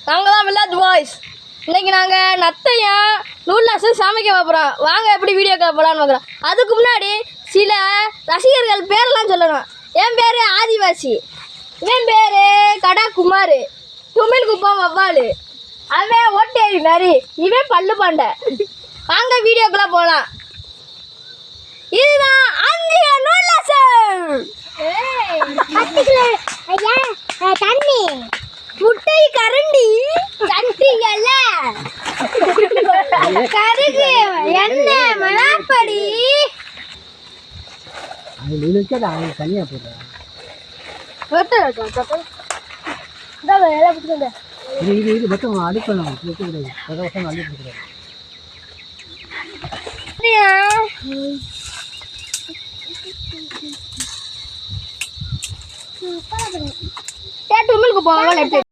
நாங்கள் தான் வில்லாஜ் பாய்ஸ். இன்றைக்கி நாங்கள் நத்தையும் நூடுல்ஸும் சமைக்க போகிறோம். வாங்க எப்படி வீடியோக்களை போகலான்னு பார்க்குறோம். அதுக்கு முன்னாடி சில ரசிகர்கள் பேரெல்லாம் சொல்லணும். என் பேர் ஆதிவாசி, இவன் பேர் கடா குமார், துமிழ் குப்பம் வவ்வால், அவன் ஓட்டேரி மாதிரி, இவன் பல்லு பாண்டை. வாங்க வீடியோக்குள்ளே போகலாம். இதுதான் 5 கிலோ நூடுல்ஸ். தண்ணி முட்டை கரண்டி சட்டிகள்ல கருகு எண்ணெய் மிளகாப்பொடி தனியா போடுறேன். இது மட்டும் அடிக்கணும், அடிக்கூடாது. துமிழுக்கு போவாங்க.